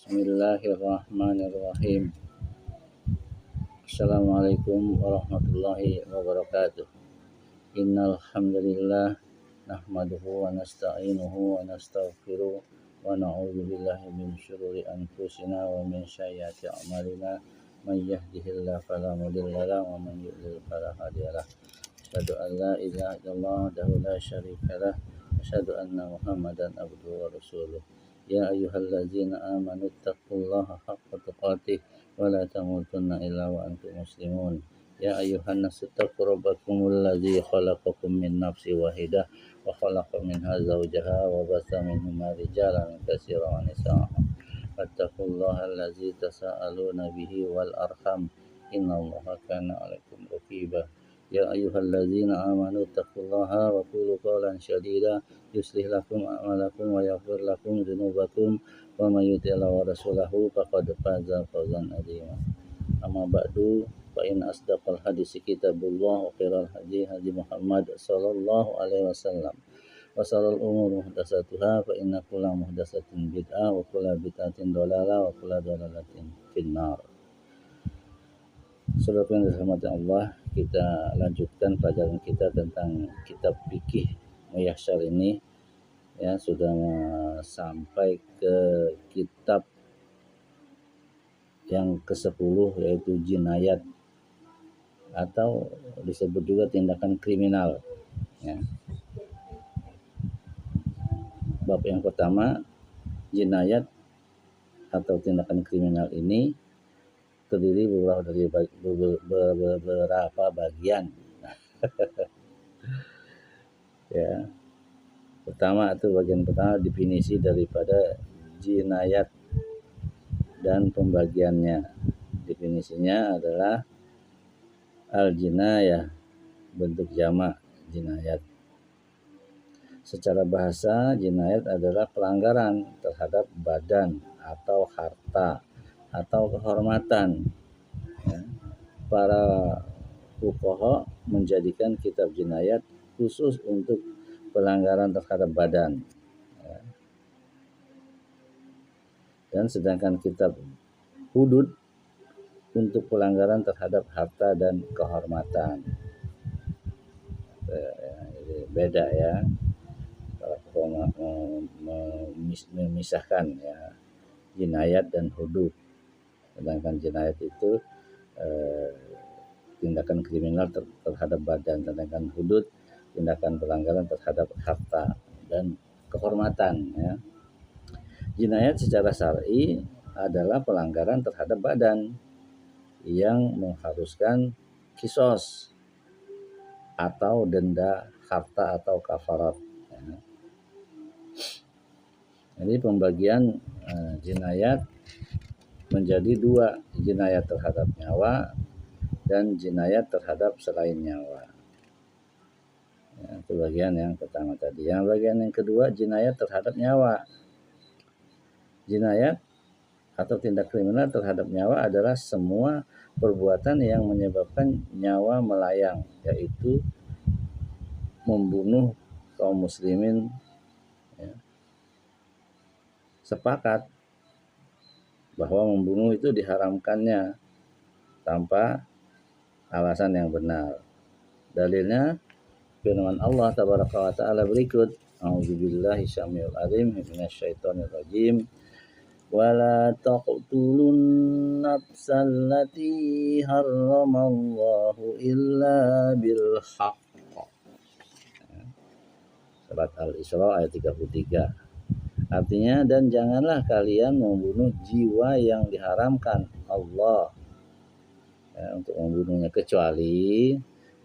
Bismillahirrahmanirrahim. Assalamualaikum warahmatullahi wabarakatuh. Innal hamdalillah nahmaduhu wa nasta'inuhu wa nastaghfiruh wa na'udzu billahi min syururi anfusina wa min sayyiati a'malina. May yahdihillahu fala mudilla lahu wa man yudlil fala hadiyalah. Asyhadu an la ilaha illallah wahdahu la syarika lah. Asyhadu anna Muhammadan abduhu wa rasuluh. Ya ayyuhallazina amanu taqullaha haqqa tuqatih wa la tamutunna illa wa antum muslimun. Ya ayyuhan nasu taqu rabbakumul ladzi khalaqakum min nafsin wahidah wa khalaqa minha zawjaha wa batha minhuma rijalan katsiran wa nisaa'a. Wattaqullaha allazi tasaaluna bihi wal arham. Innallaha kana 'alaikum raqiba. Ya ayyuhallazina amanu taqullaha wa qulu qawlan sadida yuslih lakum a'malakum wa yaghfir lakum dzunubakum wa may yuti'illah wa rasulahu faqad faza fawzan 'azima. Amma ba'du fa in asdaqal hadisi kitabullah wa khairal hadi hadi Muhammad sallallahu alaihi wasallam wa sharral umuri muhdatsatuha fa inna kulla muhdatsatin bid'ah wa kulla bid'atin dhalalah wa kulla dhalalatin finnar. Saudara yang dirahmati Allah, kita lanjutkan pelajaran kita tentang kitab fikih Muyassar ini. Ya, sudah sampai ke kitab yang ke-10 yaitu jinayat atau disebut juga tindakan kriminal. Ya. Bab yang pertama, jinayat atau tindakan kriminal ini terdiri dari beberapa bagian. Ya. Pertama itu bagian pertama definisi daripada jinayat dan pembagiannya. Definisinya adalah al-jinayah, bentuk jamak jinayat. Secara bahasa, jinayat adalah pelanggaran terhadap badan atau harta atau kehormatan. Ya. Para fuqaha menjadikan kitab jinayat khusus untuk pelanggaran terhadap badan. Ya. Dan sedangkan kitab hudud untuk pelanggaran terhadap harta dan kehormatan. Beda ya. Para fuqaha memisahkan ya jinayat dan hudud. Sedangkan jinayat itu tindakan kriminal terhadap badan, sedangkan hudud tindakan pelanggaran terhadap harta dan kehormatan. Ya. Jinayat secara syar'i adalah pelanggaran terhadap badan yang mengharuskan qisas atau denda harta atau kafarat. Ya. Jadi pembagian jinayat menjadi dua, jinayat terhadap nyawa dan jinayat terhadap selain nyawa. Ya, itu bagian yang pertama tadi. Yang bagian yang kedua, jinayat terhadap nyawa. Jinayat atau tindak kriminal terhadap nyawa adalah semua perbuatan yang menyebabkan nyawa melayang, yaitu membunuh kaum muslimin. Ya. Sepakat bahwa membunuh itu diharamkannya tanpa alasan yang benar. Dalilnya firman Allah tabaraka wa taala berikut. A'udzubillahi syamiul alim minasyaitonir rajim. Wala taqtulun nafsallati harramallahu illa bil haqq. Surat Al-Isra ayat 33. Artinya, dan janganlah kalian membunuh jiwa yang diharamkan Allah ya, untuk membunuhnya kecuali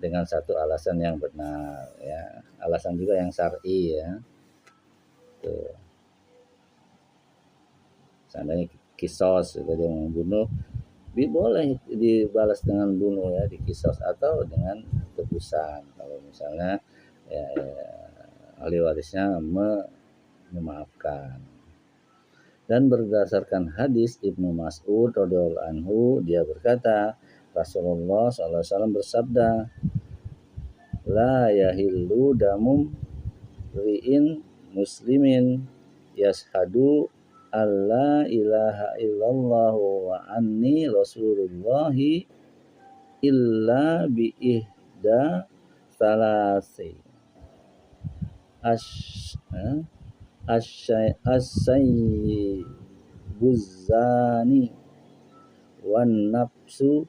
dengan satu alasan yang benar. Ya. Alasan juga yang syar'i ya. Tuh. Seandainya qisas, dia membunuh, boleh dibalas dengan bunuh ya, di qisas atau dengan tebusan. Kalau misalnya ya, ahli warisnya memaafkan. Dan berdasarkan hadis Ibnu Mas'ud radhiyallahu anhu, dia berkata, Rasulullah SAW bersabda, la yahillu damum ri'in muslimin yashhadu alla ilaha illallah wa anni rasulullahi illa bi ihda salasi asyibuzani wan nafsu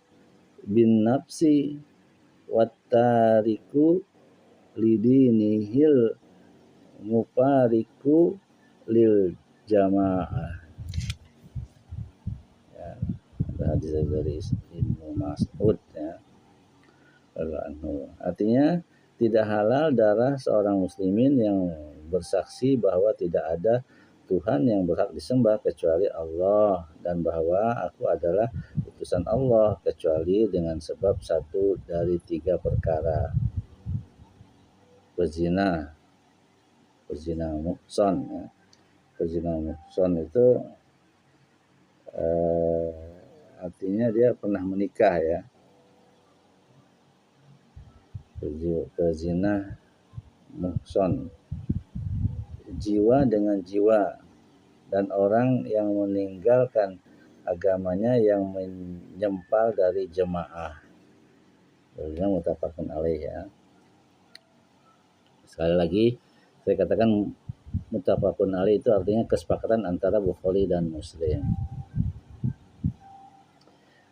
bin nafsi wattariku lidinihil mufariku lil jamaah. Ya, hadis dari Ibnu Mas'ud ya. Artinya tidak halal darah seorang muslimin yang bersaksi bahwa tidak ada Tuhan yang berhak disembah kecuali Allah dan bahwa aku adalah utusan Allah kecuali dengan sebab satu dari 3 perkara. Berzina muhson ya. Berzina muhson itu artinya dia pernah menikah ya. Berzina muhson, jiwa dengan jiwa, dan orang yang meninggalkan agamanya yang menyempal dari jemaah. Ini muttafaqun alaih ya. Sekali lagi saya katakan muttafaqun alaih itu artinya kesepakatan antara Bukhari dan Muslim.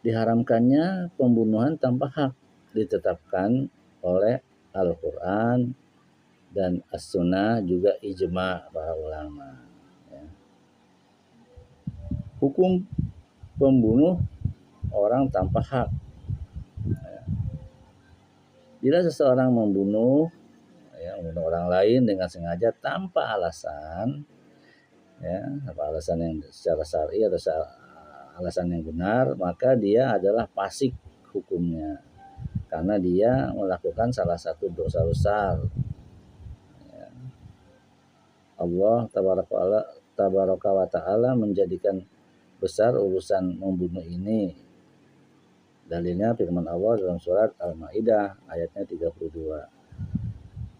Diharamkannya pembunuhan tanpa hak ditetapkan oleh Al-Quran dan As-Sunnah, juga ijma para ulama. Ya. Hukum pembunuh orang tanpa hak. Ya. Bila seseorang membunuh orang lain dengan sengaja tanpa alasan, ya, tanpa alasan yang secara syar'i atau alasan yang benar, maka dia adalah fasik hukumnya karena dia melakukan salah satu dosa besar. Ya. Allah tabaraka wa ta'ala menjadikan besar urusan membunuh ini. Dalilnya firman Allah dalam surat Al-Maidah ayatnya 32.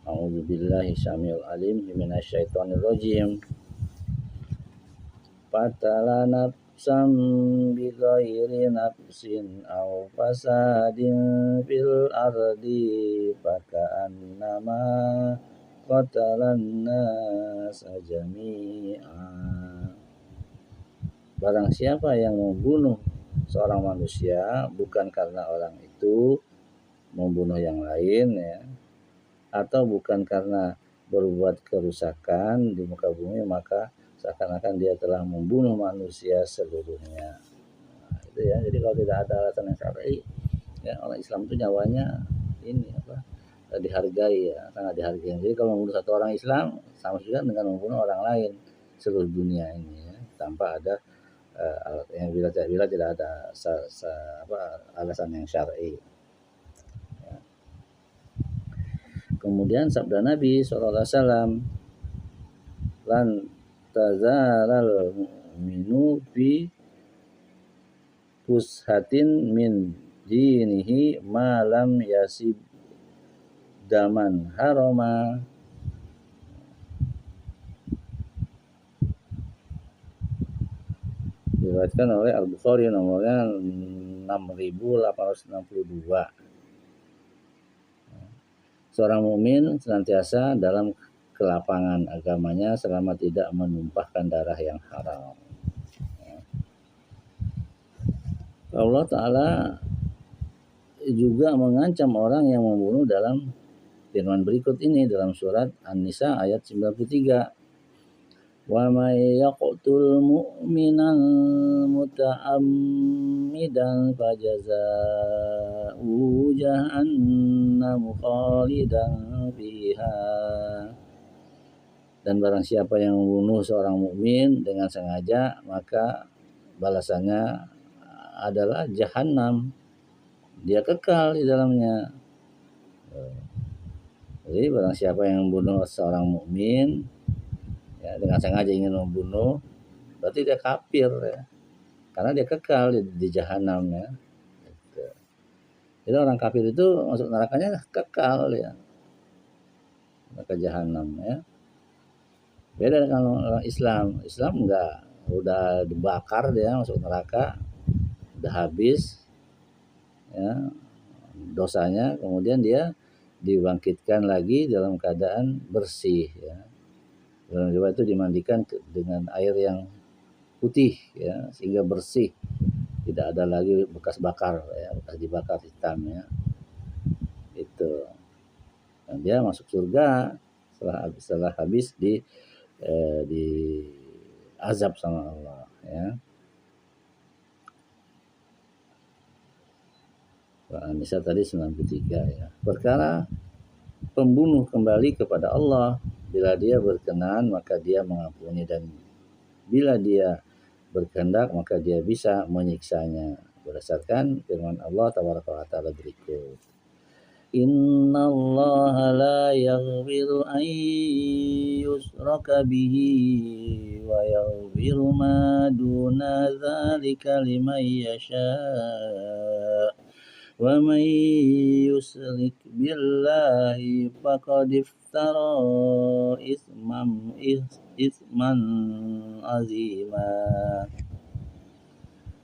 A'udzubillahi syamiul alim minasyaitonir rajim. Fatala nafsam bighairi nafsin aw fasadin fil ardi faka'annama qatalan nasa jami'a. Barang siapa yang membunuh seorang manusia bukan karena orang itu membunuh yang lain ya, atau bukan karena berbuat kerusakan di muka bumi, maka seakan-akan dia telah membunuh manusia seluruhnya. Nah, itu ya. Jadi kalau tidak ada alasan yang syar'i, ya, orang Islam itu nyawanya dihargai ya, sangat dihargai. Jadi kalau membunuh satu orang Islam sama juga dengan membunuh orang lain seluruh dunia ini ya, tanpa ada yang bila tidak ada alasan yang syar'i. Ya. Kemudian sabda Nabi SAW, lan tazalal mu'minu fi fushatin min dinihi ma lam yasib daman harama. Diriwayatkan oleh Al-Bukhari nomornya 6862. Seorang mukmin senantiasa dalam kelapangan agamanya selama tidak menumpahkan darah yang haram. Allah Ta'ala juga mengancam orang yang membunuh dalam firman berikut ini dalam surat An-Nisa ayat 93. Wa may yaqtul mu'minan muta'ammidan fajazaa'uhu jahannam khalidan fiha. Dan barang siapa yang membunuh seorang mukmin dengan sengaja, maka balasannya adalah jahanam. Dia kekal di dalamnya. Jadi barang siapa yang membunuh seorang mukmin ya, dengan sengaja ingin membunuh, berarti dia kafir ya, karena dia kekal di jahanam ya. Gitu. Jadi orang kafir itu masuk nerakanya kekal ya, neraka jahanam ya. Beda dengan orang Islam. Islam enggak, udah dibakar, dia masuk neraka, udah habis ya dosanya, kemudian dia dibangkitkan lagi dalam keadaan bersih ya. Dalam riwayat itu dimandikan dengan air yang putih ya, sehingga bersih, tidak ada lagi bekas bakar ya, bekas dibakar hitam ya. Itu. Dan dia masuk surga setelah habis di azab sama Allah ya. An-Nisa tadi 93 ya. Perkara pembunuh kembali kepada Allah, bila dia berkenan maka dia mengampuni, dan bila dia berkehendak maka dia bisa menyiksanya, berdasarkan firman Allah Taala berikut. Inna Allah la yaghfiru an yushraka bihi wa yaghfiru ma duna dzalika liman yasha wa man yusyrik billahi faqad iftara isman azima.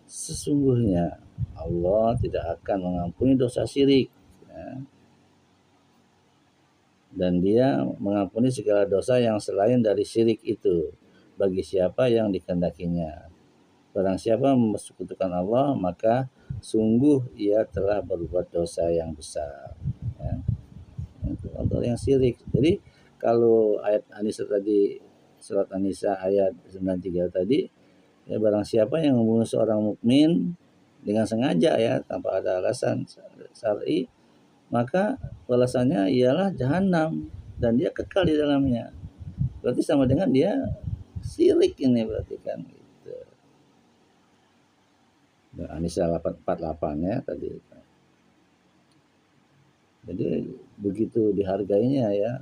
Sesungguhnya Allah tidak akan mengampuni dosa syirik ya, dan dia mengampuni segala dosa yang selain dari syirik itu bagi siapa yang dikehendakinya. Barang siapa mempersekutukan Allah, maka sungguh ia telah berbuat dosa yang besar ya. Itu untuk yang syirik. Jadi kalau ayat An-Nisa tadi, surat An-Nisa ayat 93 tadi ya, barang siapa yang membunuh seorang mukmin dengan sengaja ya, tanpa ada alasan syar'i, maka balasannya ialah jahanam dan dia kekal di dalamnya. Berarti sama dengan dia syirik ini, berarti kan gitu. An-Nisa 48 ya tadi. Jadi begitu dihargainya ya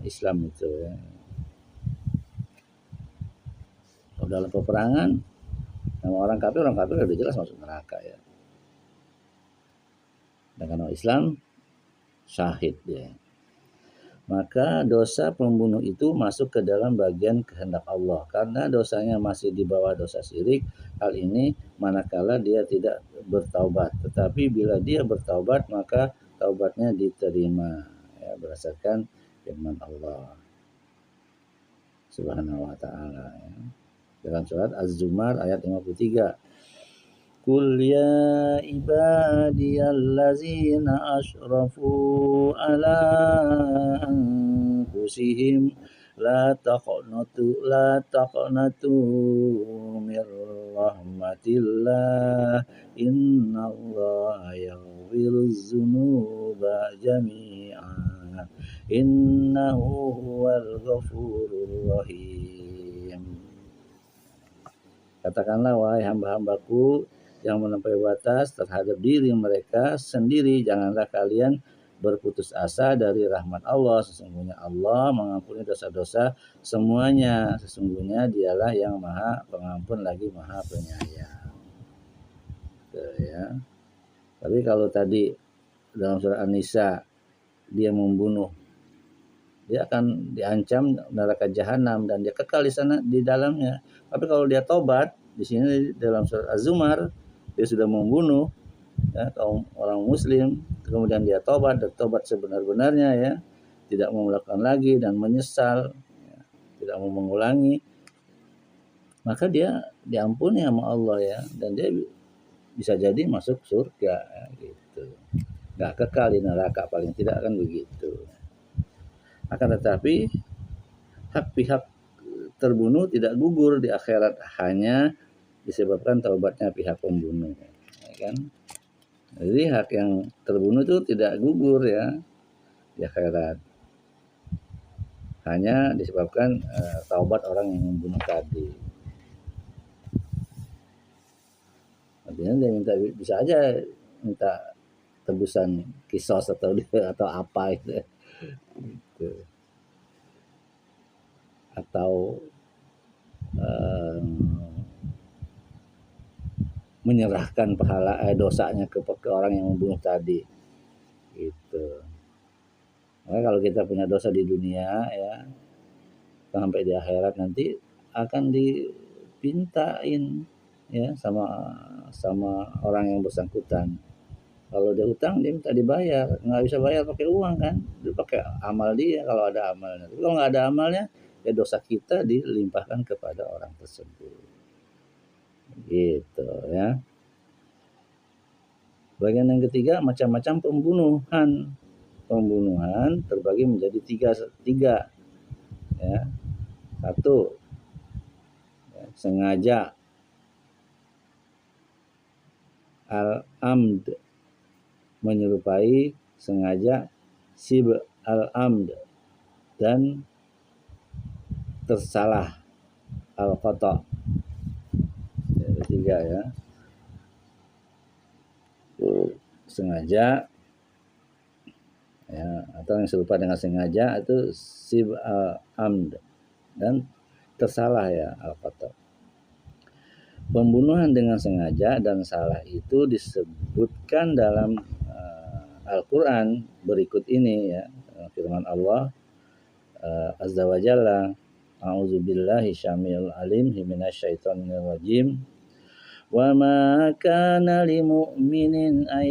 Islam itu ya. Kalau dalam peperangan sama orang kafir udah jelas masuk neraka ya. Dan kalau Islam syahid ya. Maka dosa pembunuh itu masuk ke dalam bagian kehendak Allah, karena dosanya masih di bawah dosa syirik. Hal ini manakala dia tidak bertaubat, tetapi bila dia bertaubat maka taubatnya diterima ya, berdasarkan firman Allah Subhanahu wa taala ya. Dalam surat Az-Zumar ayat 53. Qul ya ibadiyallazina asrafu ala anfusihim la taqnatu mir rahmatillah innallaha yaghfiruz dzunuba jami'a innahu huwal ghafurur rahim. Katakanlah, wahai hamba-hambaku yang melampaui batas terhadap diri mereka sendiri, janganlah kalian berputus asa dari rahmat Allah. Sesungguhnya Allah mengampuni dosa-dosa semuanya. Sesungguhnya dialah yang maha pengampun lagi maha penyayang. Ya. Tapi kalau tadi dalam surat An-Nisa dia membunuh, dia akan diancam neraka jahanam dan dia kekal di sana di dalamnya. Tapi kalau dia tobat, di sini dalam surat Az-Zumar dia sudah membunuh ya, kaum orang muslim, kemudian dia tobat dan tobat sebenar-benarnya ya, tidak mau melakukan lagi dan menyesal ya, tidak mau mengulangi, maka dia diampuni sama Allah ya, dan dia bisa jadi masuk surga ya, gitu. Nggak kekal di neraka, paling tidak kan begitu. Akan tetapi hak pihak terbunuh tidak gugur di akhirat hanya disebabkan taubatnya pihak pembunuh ya kan. Jadi hak yang terbunuh itu tidak gugur ya di akhirat, hanya disebabkan taubat orang yang membunuh tadi. Artinya dia bisa aja minta tebusan kisos atau apa itu gitu. Atau menyerahkan pahala dosanya ke orang yang membunuh tadi gitu. Nah, kalau kita punya dosa di dunia ya, sampai di akhirat nanti akan dipintain ya sama orang yang bersangkutan. Kalau dia utang dia minta dibayar, nggak bisa bayar pakai uang kan, dia pakai amal dia kalau ada amalnya. Tapi kalau nggak ada amalnya, ya dosa kita dilimpahkan kepada orang tersebut. Gitu ya. Bagian yang ketiga, macam-macam pembunuhan. Pembunuhan terbagi menjadi tiga ya. Satu, ya, sengaja, al-amd, menyerupai sengaja, sib al-amd, dan tersalah, al-khata. Tiga ya. Sengaja ya, atau yang serupa dengan sengaja itu sib al-amd, dan tersalah ya, al-khata. Pembunuhan dengan sengaja dan salah itu disebutkan dalam Al-Quran berikut ini ya, firman Allah Azza wa Jalla, a'udzubillahi syami'il alim minasyaitonir rajim, wa ma kana lil mu'minin ay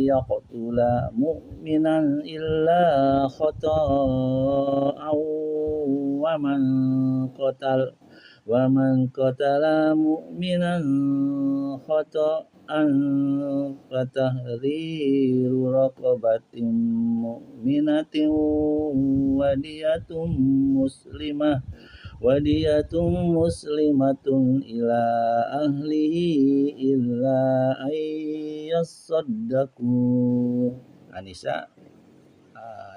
yaqtula mu'minan illa khata'aw wa man qatala mu'minan khata'an fatahriru raqabatin mu'minatin wadiyatun muslimatun ila ahlihi illa ayyasaddaku. An-Nisa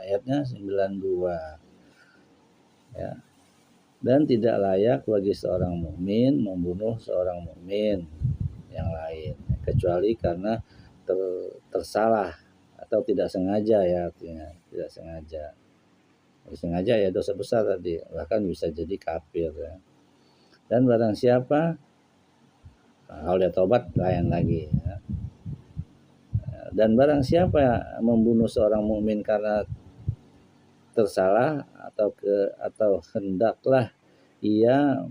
ayatnya 92 ya. Dan tidak layak bagi seorang mukmin membunuh seorang mukmin yang lain kecuali karena tersalah atau tidak sengaja ya, artinya tidak sengaja. Sengaja ya dosa besar tadi, bahkan bisa jadi kafir ya. Dan barang siapa, kalau dia tobat lain lagi ya. Dan barang siapa membunuh seorang mukmin karena tersalah atau hendaklah ia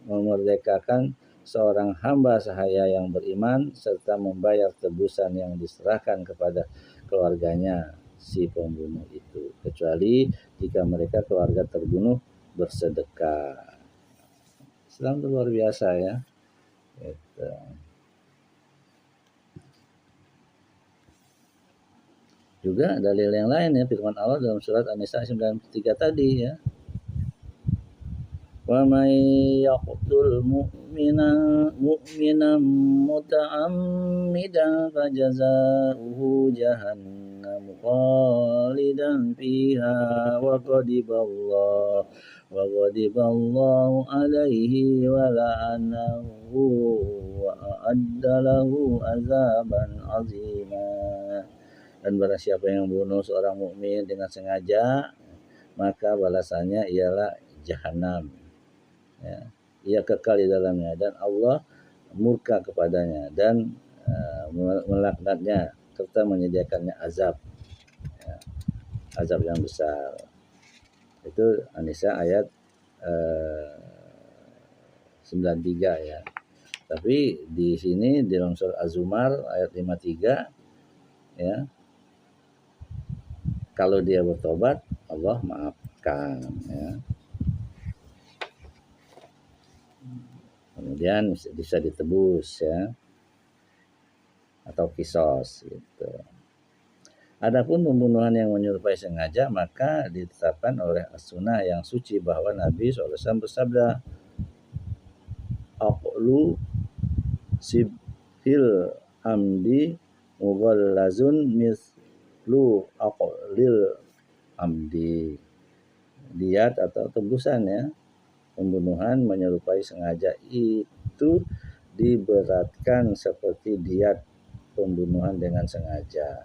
memerdekakan seorang hamba sahaya yang beriman serta membayar tebusan yang diserahkan kepada keluarganya si pembunuh itu, kecuali jika mereka keluarga terbunuh bersedekah. Islam itu luar biasa ya. Gitu. Juga dalil yang lain ya, firman Allah dalam surat An-Nisa 93 tadi ya. Wa may yaqtul mu'minan muta'ammidan fajazaohu jahannam khalidan fiha wa ghadiballahu alaihi wa la'anahu wa a'adda lahu azaban azima. Dan barang siapa yang membunuh seorang mukmin dengan sengaja, maka balasannya ialah jahanam. Ya, ia kekal di dalamnya dan Allah murka kepadanya dan melaknatnya serta menyediakannya azab, ya, azab yang besar. Itu An-Nisa ayat 93 ya. Tapi di sini di dalam surah Az-Zumar ayat 53 ya, kalau dia bertobat Allah maafkan ya. Kemudian bisa ditebus ya, atau kisos gitu. Adapun pembunuhan yang menyerupai sengaja maka ditetapkan oleh as-sunnah yang suci bahwa Nabi SAW bersabda, aqlu sibhil amdi mughallazun mislu aqlil amdi. Diyat atau tebusan ya, pembunuhan menyerupai sengaja itu diberatkan seperti diyat pembunuhan dengan sengaja.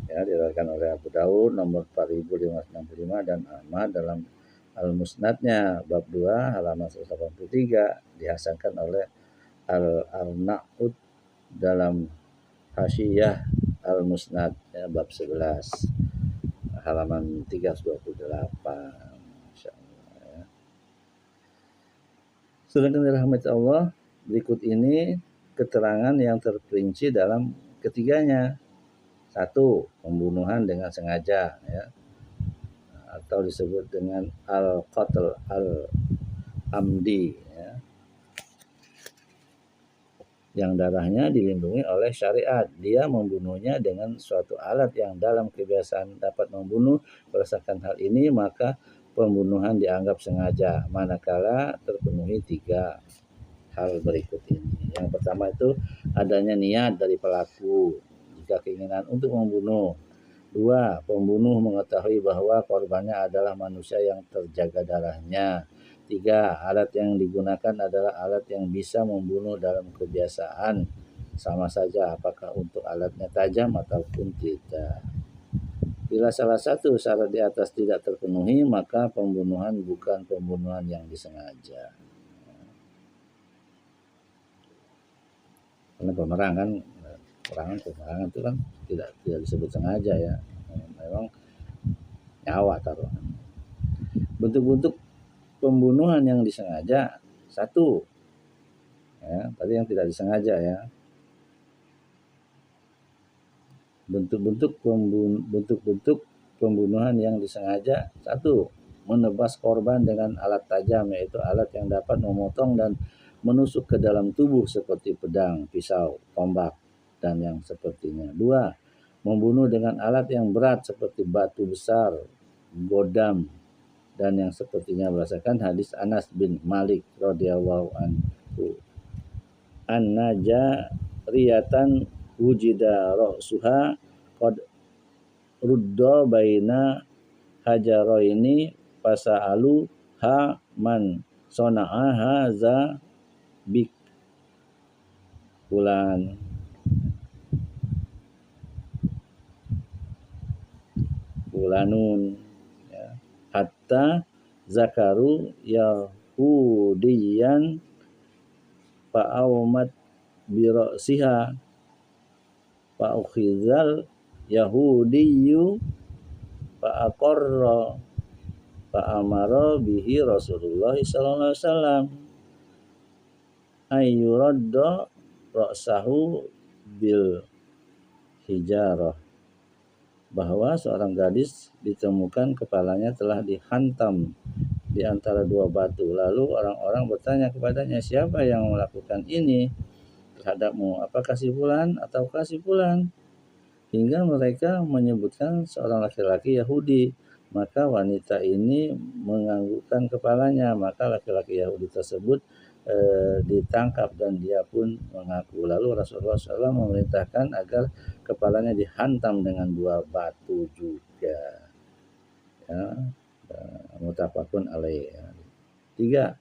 Ya, diriwayatkan oleh Abu Daud nomor 4565 dan Ahmad dalam Al-Musnadnya bab 2 halaman 183, dihasankan oleh Al-Arnaud dalam Hasyiyah Al-Musnad ya, bab 11 halaman 328. Sedangkan rahmat Allah, berikut ini keterangan yang terperinci dalam ketiganya. 1. Pembunuhan dengan sengaja, ya, atau disebut dengan al-qatl al-amdi, ya, yang darahnya dilindungi oleh syariat. Dia membunuhnya dengan suatu alat yang dalam kebiasaan dapat membunuh. Berdasarkan hal ini, maka pembunuhan dianggap sengaja, manakala terpenuhi 3 hal berikut ini. Yang pertama itu adanya niat dari pelaku jika keinginan untuk membunuh. 2. Pembunuh mengetahui bahwa korbannya adalah manusia yang terjaga darahnya. 3. Alat yang digunakan adalah alat yang bisa membunuh dalam kebiasaan, sama saja apakah untuk alatnya tajam ataupun tidak. Bila salah satu syarat di atas tidak terpenuhi, maka pembunuhan bukan pembunuhan yang disengaja. Karena pemerangan itu kan tidak disebut sengaja, ya, memang nyawa taruhan. Bentuk-bentuk pembunuhan yang disengaja, 1, ya, tadi yang tidak disengaja, ya. Bentuk-bentuk pembunuhan yang disengaja, 1, menebas korban dengan alat tajam, yaitu alat yang dapat memotong dan menusuk ke dalam tubuh seperti pedang, pisau, tombak, dan yang sepertinya. 2. Membunuh dengan alat yang berat seperti batu besar, godam, dan yang sepertinya, berdasarkan hadis Anas bin Malik radhiyallahu anhu. An-najariyatan wujida ra'suha qad rudda baina hajaraini fasa'alu ha man sona'a haza bik bulanun, ya, hatta zakaru yahudiyan fa'aumat birasiha fa'ukhizal yahudiyu fa'aqarra fa'amara bihi Rasulullah sallallahu alaihi wasallam ayyuradda ra'sahu bil hijarah, bahwa seorang gadis ditemukan kepalanya telah dihantam di antara 2 batu. Lalu orang-orang bertanya kepadanya, siapa yang melakukan ini terhadapmu? Apakah si fulan ataukah si fulan? Hingga mereka menyebutkan seorang laki-laki Yahudi. Maka wanita ini menganggukkan kepalanya. Maka laki-laki Yahudi tersebut ditangkap dan dia pun mengaku. Lalu Rasulullah SAW memerintahkan agar kepalanya dihantam dengan 2 batu juga. Ya, muttafaqun alaih. 3.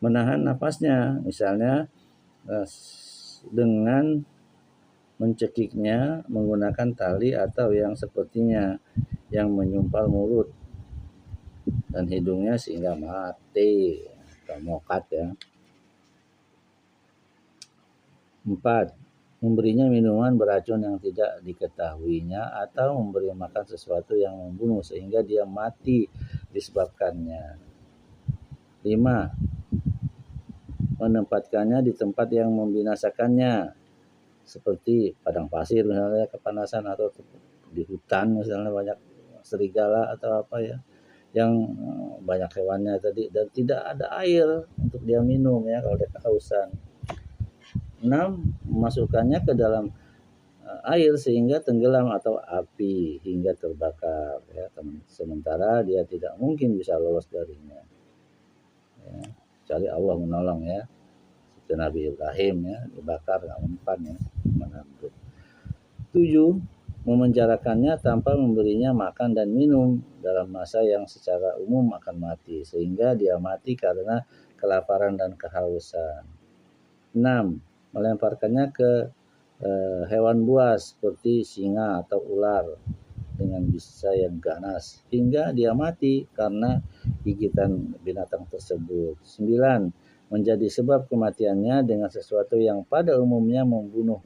Menahan nafasnya, misalnya dengan mencekiknya menggunakan tali atau yang sepertinya, yang menyumpal mulut dan hidungnya sehingga mati atau mokat, ya. 4. Memberinya minuman beracun yang tidak diketahuinya atau memberi makan sesuatu yang membunuh sehingga dia mati disebabkannya. 5. Menempatkannya di tempat yang membinasakannya, seperti padang pasir misalnya, kepanasan, atau di hutan misalnya banyak serigala atau apa, ya, yang banyak hewannya tadi dan tidak ada air untuk dia minum, ya, kalau dia kehausan. 6. Memasukkannya ke dalam air sehingga tenggelam atau api hingga terbakar, ya, sementara dia tidak mungkin bisa lolos darinya, ya, kecuali Allah menolong, ya, seperti Nabi Ibrahim, ya, dibakar nggak mempan, ya, menantu. 7. Memenjarakannya tanpa memberinya makan dan minum dalam masa yang secara umum akan mati sehingga dia mati karena kelaparan dan kehausan. 6. Melemparkannya ke hewan buas seperti singa atau ular dengan bisa yang ganas hingga dia mati karena gigitan binatang tersebut. 9. Menjadi sebab kematiannya dengan sesuatu yang pada umumnya membunuh.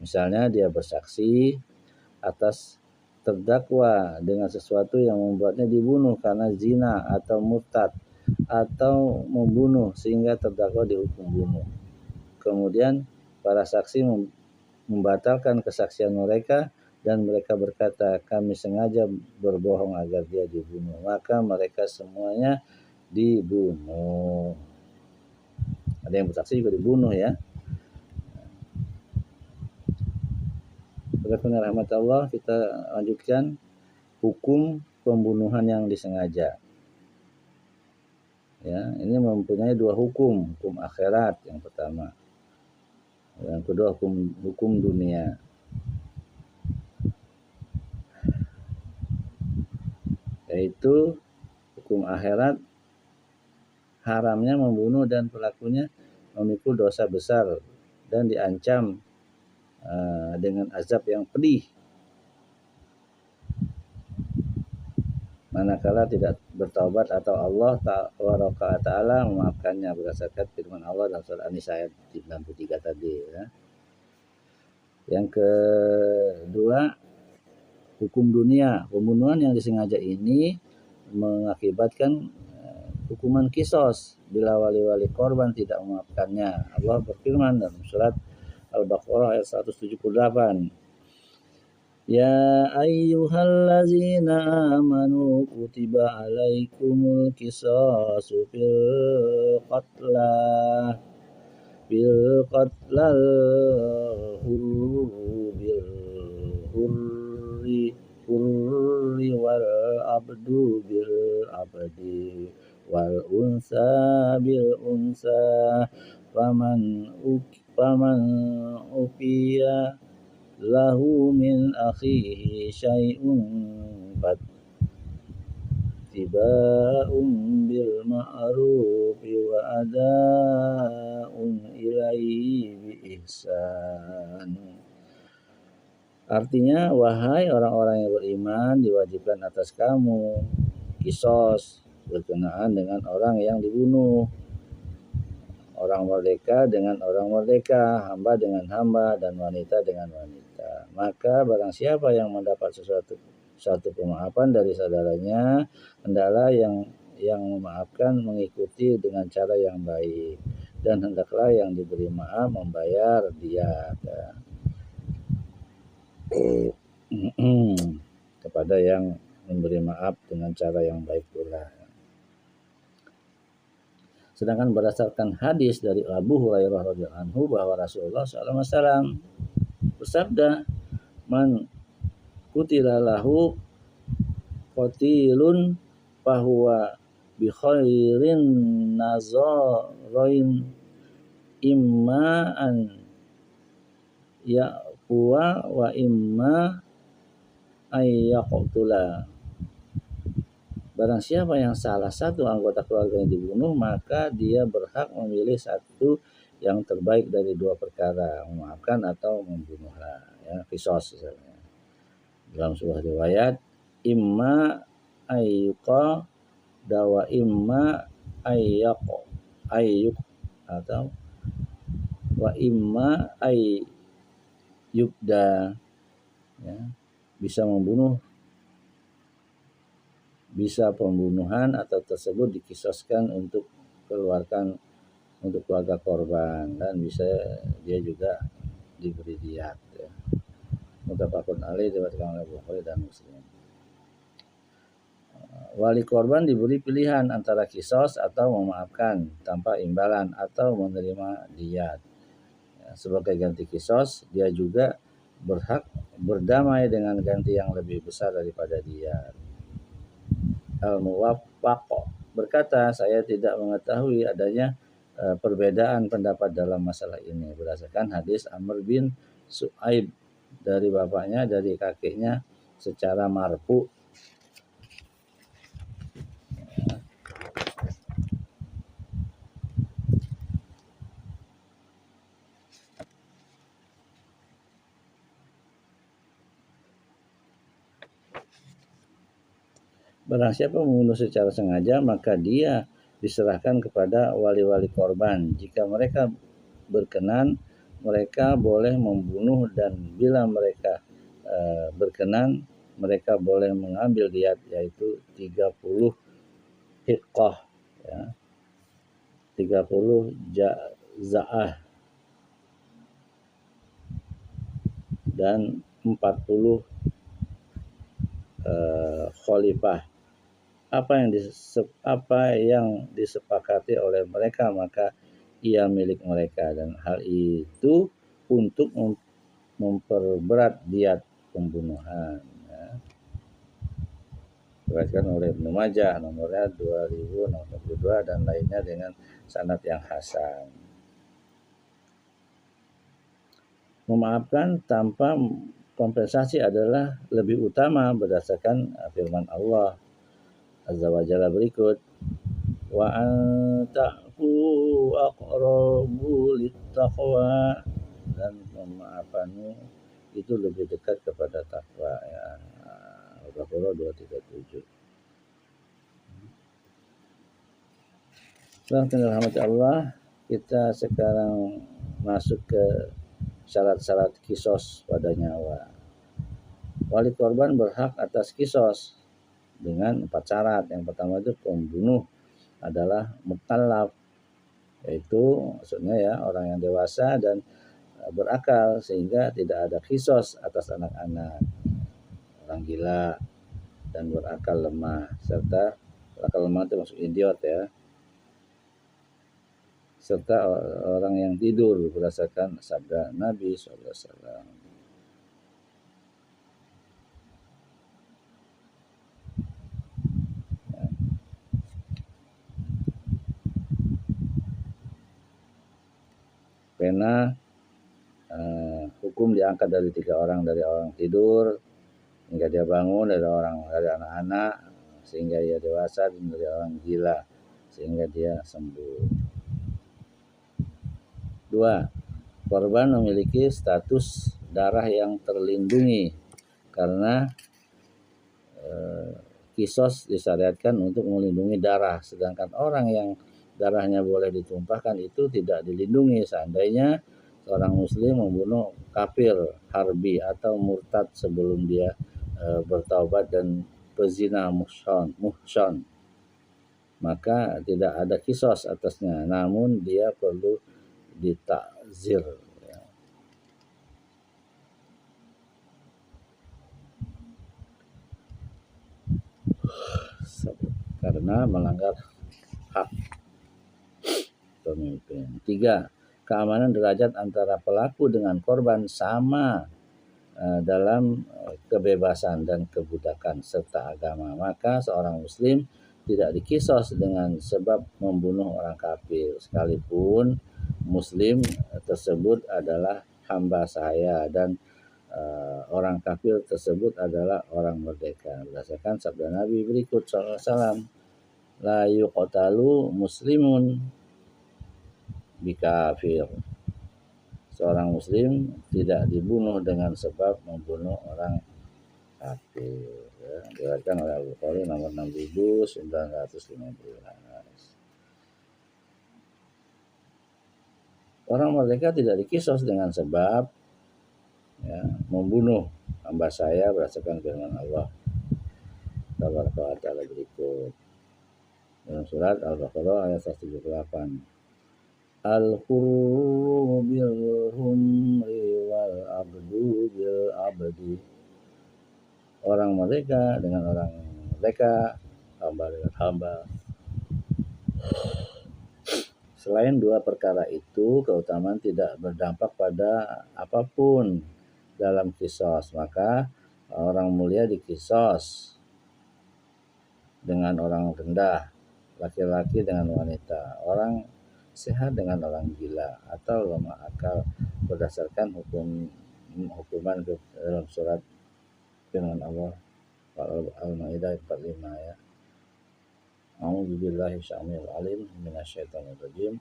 Misalnya dia bersaksi atas terdakwa dengan sesuatu yang membuatnya dibunuh karena zina atau murtad atau membunuh sehingga terdakwa dihukum bunuh. Kemudian para saksi membatalkan kesaksian mereka dan mereka berkata, kami sengaja berbohong agar dia dibunuh. Maka mereka semuanya dibunuh. Ada yang bersaksi juga dibunuh ya. Berdasarkan rahmat Allah, kita lanjutkan hukum pembunuhan yang disengaja. Ya, ini mempunyai dua hukum akhirat yang pertama. Yang kedua hukum dunia. Yaitu hukum akhirat haramnya membunuh dan pelakunya memikul dosa besar dan diancam dengan azab yang pedih manakala tidak bertaubat atau Allah Ta'ala memaafkannya berdasarkan firman Allah dalam surah An-Nisa ayat 93 tadi ya. Yang kedua hukum dunia. Pembunuhan yang disengaja ini mengakibatkan hukuman kisos bila wali-wali korban tidak memaafkannya. Allah berfirman dalam surat Al-Baqarah ayat 178. Ya ayyuhallazina amanu kutiba alaikumul qisasu fil qatlal hurru bil hurri wal abdu bil abdi wal unsa bil unsa faman ufiya lahu min akhihi syai'un fattiba'un bil ma'ruf wa ada'un ilaihi bi ihsan. Artinya, wahai orang-orang yang beriman, diwajibkan atas kamu kisos berkenaan dengan orang yang dibunuh, orang merdeka dengan orang merdeka, hamba dengan hamba, dan wanita dengan wanita. Maka barang siapa yang mendapat suatu pemaafan dari saudaranya, hendaklah yang memaafkan mengikuti dengan cara yang baik, dan hendaklah yang diberi maaf membayar diat kepada yang memberi maaf dengan cara yang baik pula. Sedangkan berdasarkan hadis dari Abu Hurairah radhiyallahu anhu bahwa Rasulullah SAW bersabda, man qutila lahu qatilun fahuwa bi khairin nazarain imma an yaqwa wa imma ayyaqtula. Barang siapa yang salah satu anggota keluarganya dibunuh, maka dia berhak memilih satu yang terbaik dari dua perkara, memaafkan atau membunuhlah, ya, qisas misalnya. Dalam sebuah riwayat, imma ayyuqa dawa imma ayyuk atau wa imma ayyubda, ya, bisa membunuh, bisa pembunuhan atau tersebut dikisoskan untuk keluarga korban, dan bisa dia juga diberi diat ya. Muttafaqun alaih, diriwayatkan oleh Bukhari dan Muslim. Wali korban diberi pilihan antara kisos atau memaafkan tanpa imbalan atau menerima diat. Ya, sebagai ganti kisos, dia juga berhak berdamai dengan ganti yang lebih besar daripada diat. Al-Muwaffaq berkata, saya tidak mengetahui adanya perbedaan pendapat dalam masalah ini berdasarkan hadis Amr bin Su'aib dari bapaknya, dari kakeknya secara marfu. Barang siapa membunuh secara sengaja, maka dia diserahkan kepada wali-wali korban. Jika mereka berkenan, mereka boleh membunuh, dan bila mereka berkenan, mereka boleh mengambil diat, yaitu 30 hiqqah ya. 30 jaza'ah dan 40 khalifah. Apa yang disepakati oleh mereka maka ia milik mereka, dan hal itu untuk memperberat diat pembunuhan. Ya. Diriwayatkan oleh Ibnu Majah nomornya 2062 dan lainnya dengan sanad yang hasan. Memaafkan tanpa kompensasi adalah lebih utama berdasarkan firman Allah Azza wa Jalla berikut, wa anta'fu aqrabu littaqwa, dan memaafkanmu itu lebih dekat kepada takwa, ya. Al-Baqarah 237. Setelah dirahmati Allah, kita sekarang masuk ke syarat-syarat kisos pada nyawa. Wali korban berhak atas kisos dengan 4 syarat. Yang pertama itu pembunuh adalah mukallaf, yaitu maksudnya ya orang yang dewasa dan berakal sehingga tidak ada kisos atas anak-anak, orang gila dan berakal lemah, serta berakal lemah itu maksud idiot ya, serta orang yang tidur berdasarkan sabda Nabi SAW. Pena hukum diangkat dari 3 orang, dari orang tidur hingga dia bangun, dari anak-anak sehingga ia dewasa, dan dari orang gila sehingga dia sembuh. 2. Korban memiliki status darah yang terlindungi karena kisos disyariatkan untuk melindungi darah, sedangkan orang yang darahnya boleh ditumpahkan itu tidak dilindungi seandainya seorang muslim membunuh kafir, harbi atau murtad sebelum dia bertaubat dan pezina muhsan, maka tidak ada kisos atasnya, namun dia perlu ditakzir, ya. Karena melanggar hak pemimpin. 3. Keamanan derajat antara pelaku dengan korban sama dalam kebebasan dan kebudakan serta agama. Maka seorang muslim tidak dikisos dengan sebab membunuh orang kafir, sekalipun muslim tersebut adalah hamba sahaya dan orang kafir tersebut adalah orang merdeka. Berdasarkan sabda Nabi berikut SAW, la yuqtalu muslimun bikafir. Seorang muslim tidak dibunuh dengan sebab membunuh orang kafir. Ya, diriwayatkan oleh Al-Bukhari nomor 6915. Orang merdeka tidak dikisos dengan sebab ya, membunuh hamba saya berdasarkan firman Allah Taala berikut dalam surat Al-Baqarah ayat 178. Al-hurru bil humri wal abdu bil abdi. Orang merdeka dengan orang merdeka, hamba dengan hamba. Selain 2 perkara itu, keutamaan tidak berdampak pada apapun dalam kisos, maka orang mulia dikisos dengan orang rendah, laki-laki dengan wanita, orang sehat dengan orang gila atau lemah akal berdasarkan hukuman dalam surat firman Allah Al-Maidah 45 ya. A'udzubillahi syamil alim minasyaitonir rajim.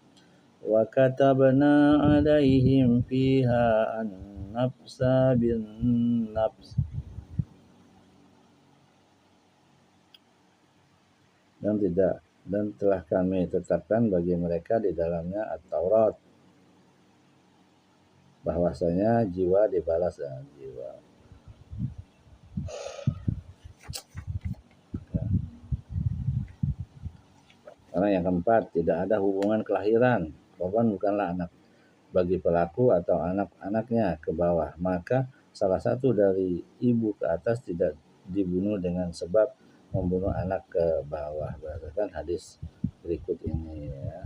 Wa katabna 'alaihim fiha an-nafsa bin nafs. Dan telah kami tetapkan bagi mereka di dalamnya At-Taurat bahwasanya jiwa dibalas dengan jiwa. Karena yang keempat, tidak ada hubungan kelahiran. Korban bukanlah anak bagi pelaku atau anak-anaknya ke bawah. Maka salah satu dari ibu ke atas tidak dibunuh dengan sebab membunuh anak ke bawah. Berdasarkan hadis berikut ini ya.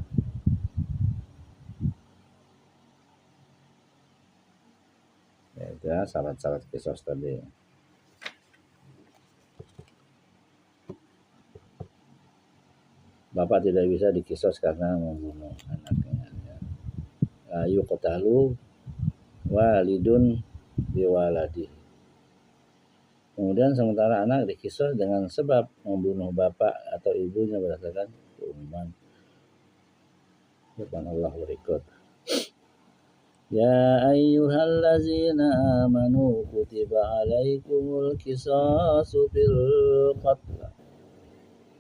Itu ya syarat-syarat kisos tadi. Bapak tidak bisa dikisos karena membunuh anaknya. La yuqtalu walidun biwaladi. Kemudian sementara anak dikisos dengan sebab membunuh bapak atau ibunya berdasarkan keumuman. Subhanallah berikut. Ya ayyuhallazina amanu kutiba alaikumul qisasu fil qatl.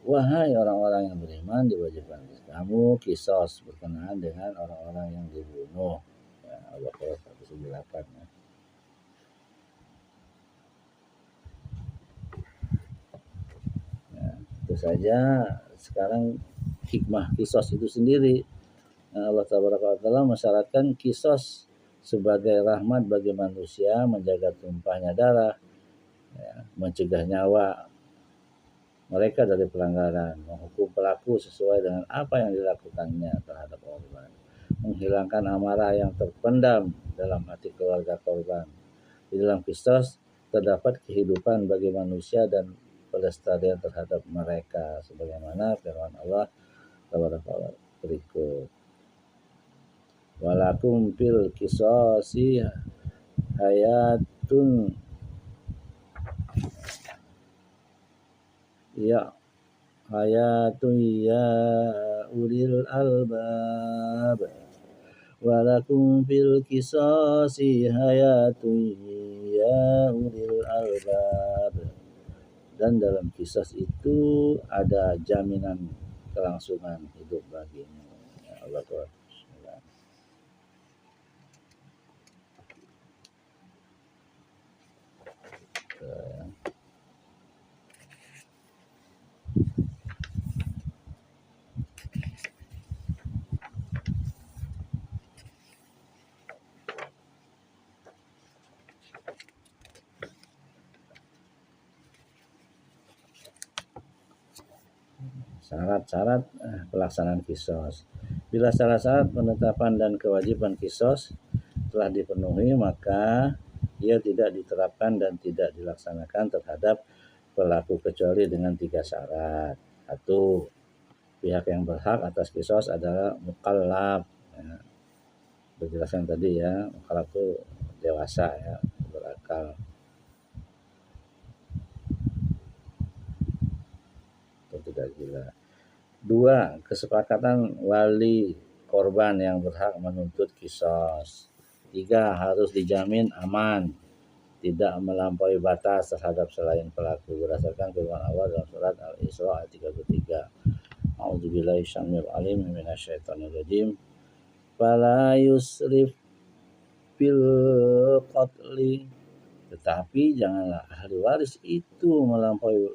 Wahai orang-orang yang beriman, diwajibkan kamu kisos berkenaan dengan orang-orang yang dibunuh. Ya, Al-Baqarah 198 ya. Ya, itu saja. Sekarang hikmah kisos itu sendiri. Allah Taala mensyaratkan kisos sebagai rahmat bagi manusia, menjaga tumpahnya darah, ya, mencegah nyawa mereka dari pelanggaran, menghukum pelaku sesuai dengan apa yang dilakukannya terhadap korban, menghilangkan amarah yang terpendam dalam hati keluarga korban. Di dalam kisos terdapat kehidupan bagi manusia dan pelestarian terhadap mereka, sebagaimana firman Allah Taala berikut. Walakum fil qisasi hayatun ya hayatun ya ulil albab. Walakum fil qisasi hayatun ya ulil albab. Dan dalam kisah itu ada jaminan kelangsungan hidup bagimu. Ya Allah Tuhan. Syarat-syarat pelaksanaan kisos. Bila syarat-syarat penetapan dan kewajiban kisos telah dipenuhi, maka ia tidak diterapkan dan tidak dilaksanakan terhadap pelaku kecuali dengan 3 syarat. 1. Pihak yang berhak atas kisos adalah mukallaf. Ya. Berjelaskan tadi ya, mukallaf itu dewasa ya, berakal. Atau tidak gila. 2. Kesepakatan wali korban yang berhak menuntut kisos. 3. Harus dijamin aman, tidak melampaui batas terhadap selain pelaku berdasarkan firman Allah dalam surat Al-Isra ayat 33. A'udzubillahi syamil alim minasyaitonir rajim. Fala yusrif fil qatli. Tetapi janganlah ahli waris itu melampaui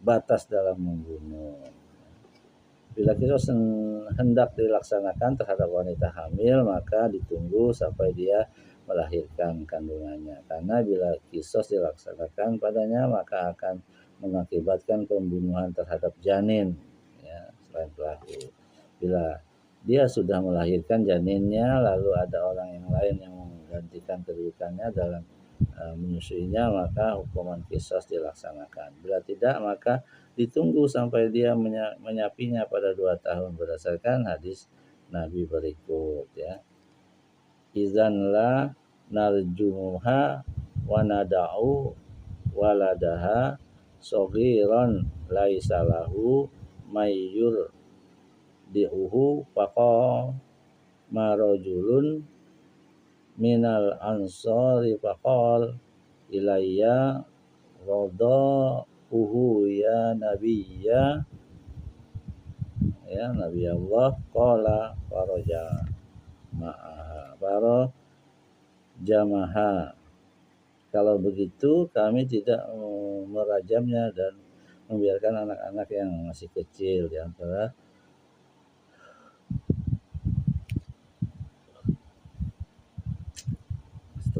batas dalam membunuh. Bila kisos hendak dilaksanakan terhadap wanita hamil, maka ditunggu sampai dia melahirkan kandungannya. Karena bila kisos dilaksanakan padanya, maka akan mengakibatkan pembunuhan terhadap janin, ya, selain pelaku. Bila dia sudah melahirkan janinnya, lalu ada orang yang lain yang menggantikan kedudukannya dalam menyusuinya, maka hukuman kisos dilaksanakan. Bila tidak, maka ditunggu sampai dia menyapinya pada 2 tahun berdasarkan hadis Nabi berikut ya. Izan la narjumuha wa nada'u waladaha soghiran laisa lahu mayyur di'uhu faqa marajulun minal ansari faqal ilayya radha ya nabiyya ya nabi Allah qala faraja ma'aha faro jamaha. Kalau begitu kami tidak merajamnya dan membiarkan anak-anak yang masih kecil di antara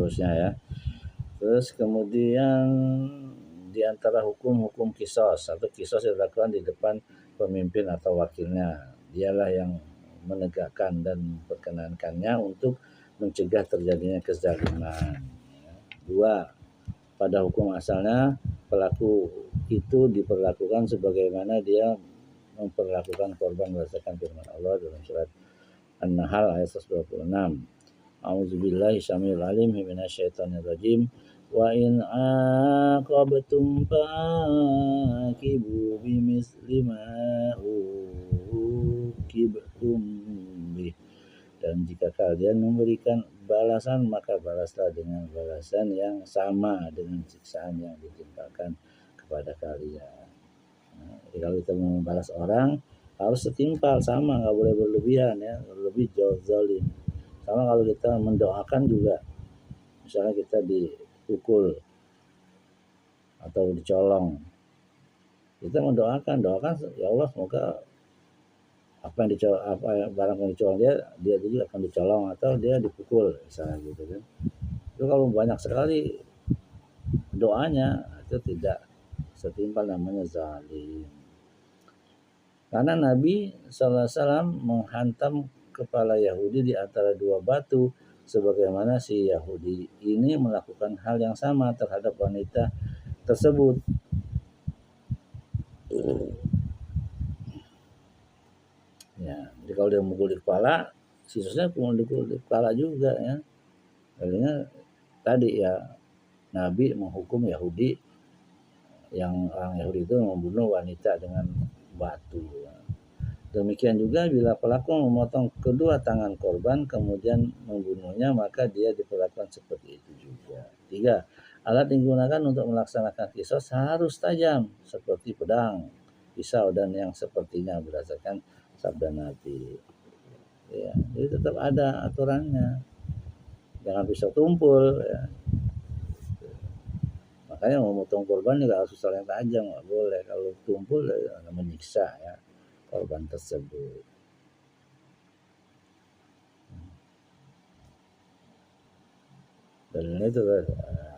seterusnya ya. Terus kemudian di antara hukum-hukum kisos atau kisos yang dilakukan di depan pemimpin atau wakilnya, dialah yang menegakkan dan memperkenankannya untuk mencegah terjadinya kezaliman. Dua, pada hukum asalnya pelaku itu diperlakukan sebagaimana dia memperlakukan korban berdasarkan firman Allah dalam surat An-Nahl ayat 126. A'udzubillahi syamil alim minasyaitonir rajim. Wa in aqabtum faqibu bimisli ma uqibtum bih. Dan jika kalian memberikan balasan, maka balaslah dengan balasan yang sama dengan siksaan yang ditimpakan kepada kalian. Nah, jadi kalau kita membalas orang harus setimpal, sama, nggak boleh berlebihan ya, lebih zalim. Sama kalau kita mendoakan juga, misalnya kita dipukul atau dicolong, kita mendoakan, ya Allah semoga barang yang dicolong dia juga akan dicolong atau dia dipukul misalnya gitu kan. Itu kalau banyak sekali doanya itu tidak setimpal, namanya zalim. Karena Nabi SAW menghantam kepala Yahudi di antara dua batu, sebagaimana si Yahudi ini melakukan hal yang sama terhadap wanita tersebut. Ya, jadi kalau dia mukul di kepala, sisanya mukul di kepala juga ya. Artinya tadi ya, Nabi menghukum Yahudi, yang orang Yahudi itu membunuh wanita dengan batu. Demikian juga bila pelaku memotong kedua tangan korban kemudian membunuhnya, maka dia diperlakukan seperti itu juga. 3. Alat yang digunakan untuk melaksanakan kisos harus tajam seperti pedang, pisau, dan yang sepertinya berdasarkan sabda Nabi. Ya, jadi tetap ada aturannya. Jangan pisau tumpul ya. Makanya memotong korban juga harus pisau yang tajam, nggak boleh. Kalau tumpul ya, menyiksa ya korban tersebut. Dan itu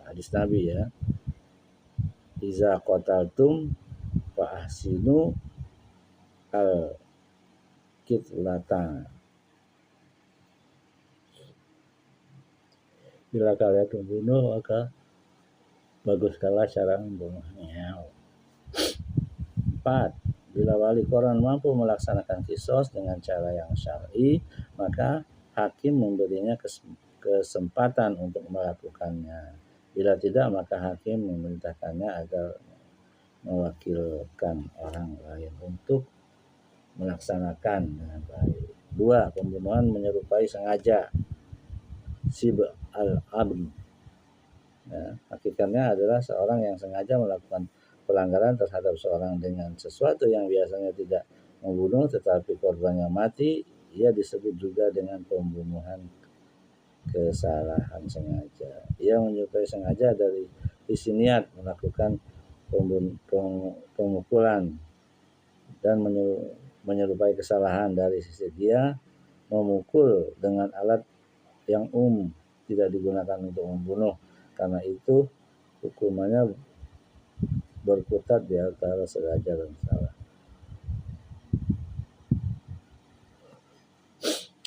hadis Nabi ya. Iza qataltum fa ahsinu al kitlata. Bila kalian membunuh, maka baguskanlah cara membunuhnya. 4. Bila wali koran mampu melaksanakan kisos dengan cara yang syar'i, maka hakim memberinya kesempatan untuk melakukannya. Bila tidak, maka hakim memerintahkannya agar mewakilkan orang lain untuk melaksanakan dengan baik. 2. Pembunuhan menyerupai sengaja, sib al-abd. Ya, hakikatnya adalah seorang yang sengaja melakukan pelanggaran terhadap seorang dengan sesuatu yang biasanya tidak membunuh tetapi korbannya mati, ia disebut juga dengan pembunuhan kesalahan sengaja. Ia menyerupai sengaja dari isi niat melakukan pemukulan dan menyerupai kesalahan dari sisi dia memukul dengan alat yang tidak digunakan untuk membunuh. Karena itu hukumannya berkutat di antara sengaja dan salah.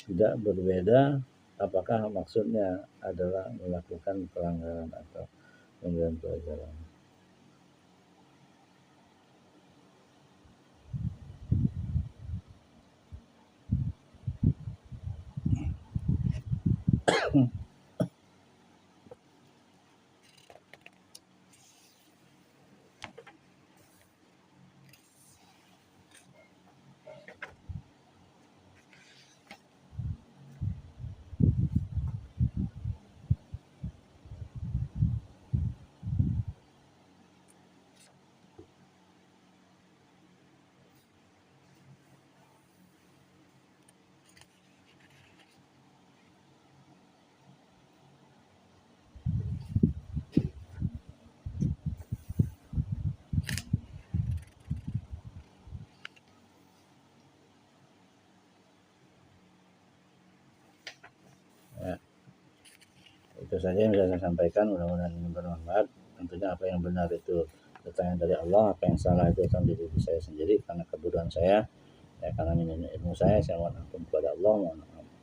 Tidak berbeda apakah maksudnya adalah melakukan pelanggaran atau memberikan pelajaran. Itu saja yang bisa saya sampaikan, mudah-mudahan ini bermanfaat. Tentunya apa yang benar itu datangnya dari Allah, apa yang salah itu akan dari diri saya sendiri karena kebodohan saya, ya karena minimnya ilmu saya mohon ampun kepada Allah,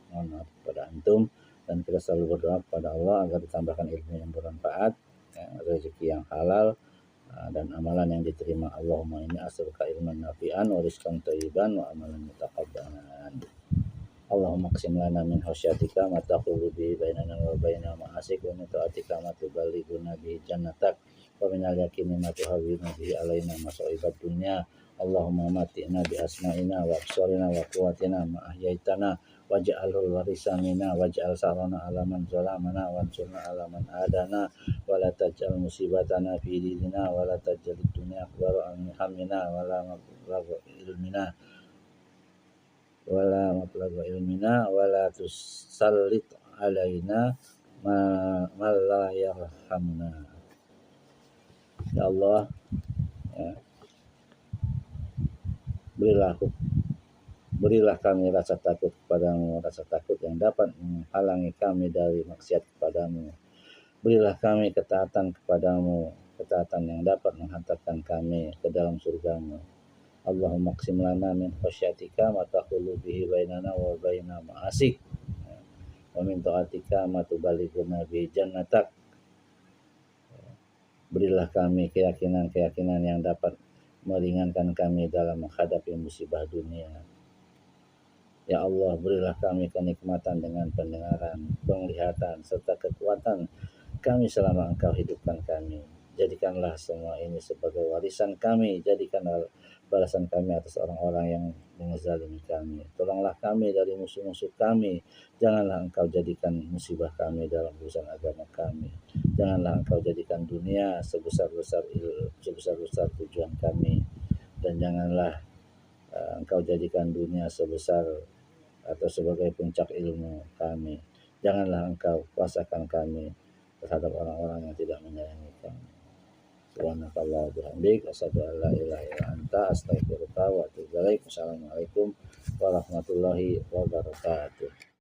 mohon maaf kepada antum, dan kita selalu berdoa kepada Allah agar ditambahkan ilmu yang bermanfaat, ya, rezeki yang halal, dan amalan yang diterima. Allahumma inni as'aluka ilman nafi'an wa rizqan thayyiban wa amalan mutaqabbalan. Allahumma qsim lana min khasyatika ma taqulu bihi bainana wa baina ma'asik, wa min ta'atika ma tuballighuna bihi jannatak, wa min al-yaqini ma tuhawwinu bihi alaina masa'ibad dunya. Allahumma mati'na bi asma'ina wa absarina wa quwwatina ma ahyaitana waj'alhu warisa minna waj'al sarana ala man zalamana wansurna ala man adana wa la taj'al musibatana fi dinina wa la taj'al dunya akbar hammina wa la mablagha ilmina wa la tusallit alaina ma la yarhamna. Ya Allah, ya, berilah kami rasa takut kepadamu, rasa takut yang dapat menghalangi kami dari maksiat kepadamu. Berilah kami ketaatan kepadamu, ketaatan yang dapat menghantarkan kami ke dalam surgamu. Allahumma qsim lana min khasyatika ma taqulu bihi bainana wa baina ma'asik, wa min ta'atika ma tuballighuna bihi jannatak. Berilah kami keyakinan-keyakinan yang dapat meringankan kami dalam menghadapi musibah dunia. Ya Allah, berilah kami kenikmatan dengan pendengaran, penglihatan, serta kekuatan kami selama Engkau hidupkan kami. Jadikanlah semua ini sebagai warisan kami. Jadikanlah balasan kami atas orang-orang yang menzalimi kami. Tolonglah kami dari musuh-musuh kami. Janganlah Engkau jadikan musibah kami dalam urusan agama kami. Janganlah Engkau jadikan dunia sebesar-besar tujuan kami. Dan janganlah Engkau jadikan dunia sebesar atau sebagai puncak ilmu kami. Janganlah Engkau kuasakan kami terhadap orang-orang yang tidak menyayangi kami. Subhanakallah wa bihamdik, asyhadu an la ilaha illa anta, astaghfiruka wa atubu ilaik. Wassalamualaikum warahmatullahi wabarakatuh.